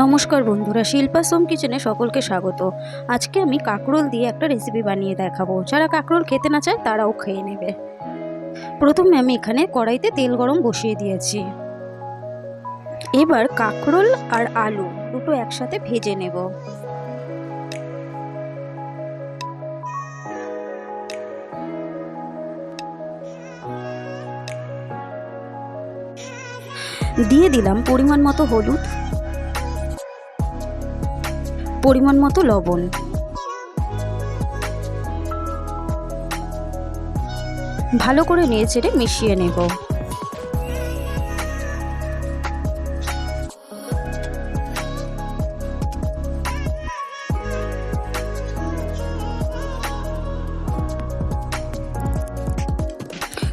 নমস্কার বন্ধুরা, শিল্পাস হোম কিচেনে সকলকে স্বাগত। আজকে আমি কাঁকরোল দিয়ে একটা রেসিপি বানিয়ে দেখাবো। যারা কাঁকরোল খেতে না চায় তারাও খেয়ে নেবে। প্রথমে আমি এখানে কড়াইতে তেল গরম বসিয়ে দিয়েছি। এবার কাঁকরোল আর আলু দুটো একসাথে ভেজে নেব। দিয়ে দিলাম পরিমাণ মতো হলুদ, পরিমাণ মতো লবণ। ভালো করে নেড়েচেড়ে মিশিয়ে নেব।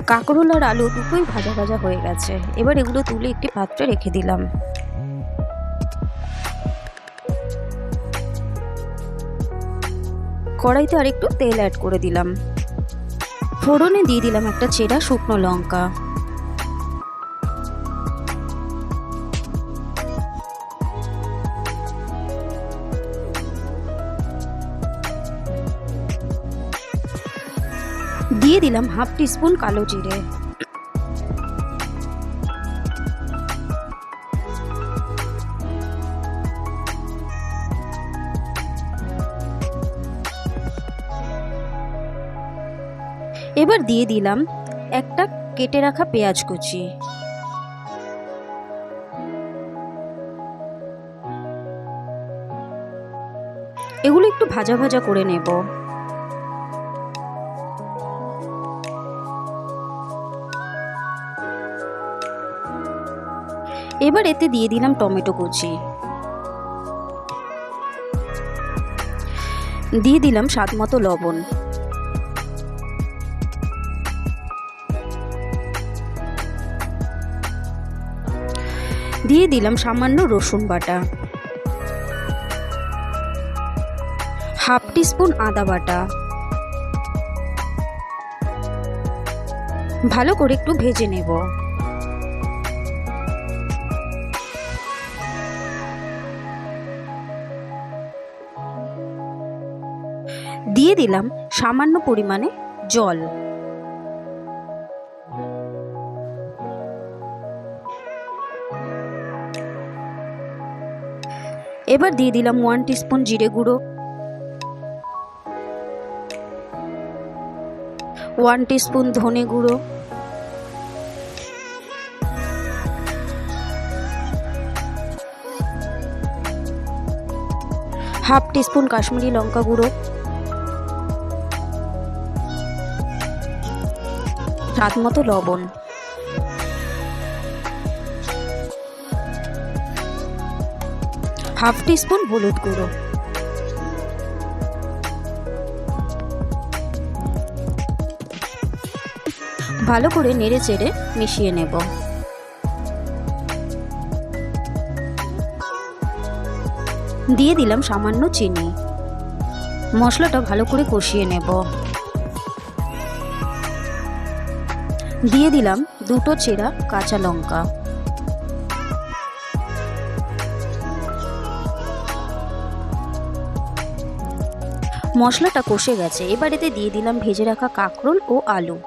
কাঁকরোল আর আলু দুটোই ভাজা ভাজা হয়ে গেছে। এবার এগুলো তুলে একটি পাত্রে রেখে দিলাম। কড়াইতে আরেকটু তেল অ্যাড করে দিলাম। ফোড়নে দিয়ে দিলাম একটা চেরা শুকনো লঙ্কা। দিয়ে দিলাম হাফ টিস্পুন কালো জিরে। এবার দিয়ে দিলাম একটা কেটে রাখা পেঁয়াজ কুচি। এগুলো একটু ভাজা ভাজা করে নেব। এবার এতে দিয়ে দিলাম টমেটো কুচি, দিয়ে দিলাম স্বাদ মতো লবণ, দিয়ে দিলাম সামান্য রসুন বাটা, হাফ টিস্পুন আদা বাটা। ভালো করে একটু ভেজে নেব। দিয়ে দিলাম সামান্য পরিমাণে জল। এবার দিয়ে দিলাম 1 টিস্পুন জিরে গুঁড়ো, 1 টিস্পুন ধনে গুঁড়ো, হাফ টিস্পুন কাশ্মীরি লঙ্কা গুঁড়ো, স্বাদ মতো লবণ, হাফ টিস্পুন হলুদ গুঁড়ো। ভালো করে নেড়ে চেড়ে মিশিয়ে নেব। দিয়ে দিলাম সামান্য চিনি। মশলাটা ভালো করে কষিয়ে নেব। দিয়ে দিলাম দুটো চেরা কাঁচা লঙ্কা। মশলাটা কষে গেছে। এবার এতে দিয়ে দিলাম ভেজে রাখা কাঁকরোল ও আলু।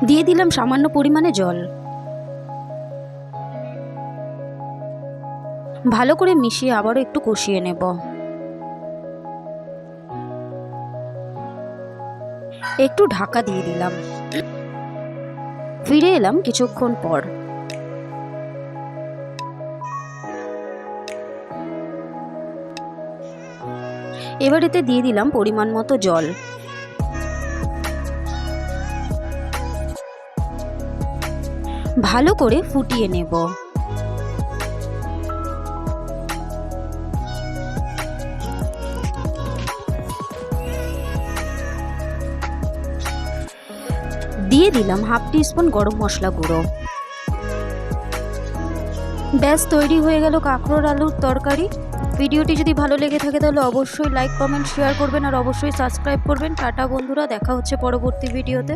দিয়ে দিলাম সামান্য পরিমাণে জল। ভালো করে মিশিয়ে আবারও একটু কষিয়ে নেব। একটু ঢাকা দিয়ে দিলাম। ফিরে এলাম কিছুক্ষণ পর। এবার এতে দিয়ে দিলাম পরিমাণ মতো জল। ভালো করে ফুটিয়ে নেব। দিয়ে দিলাম হাফ টিস্পুন গরম মশলা গুঁড়ো। ব্যাস তৈরি হয়ে গেল কাঁকরোল আলুর তরকারি। ভিডিওটি যদি ভালো লেগে থাকে তাহলে অবশ্যই লাইক কমেন্ট শেয়ার করবেন আর অবশ্যই সাবস্ক্রাইব করবেন। টাটা বন্ধুরা, দেখা হচ্ছে পরবর্তী ভিডিওতে।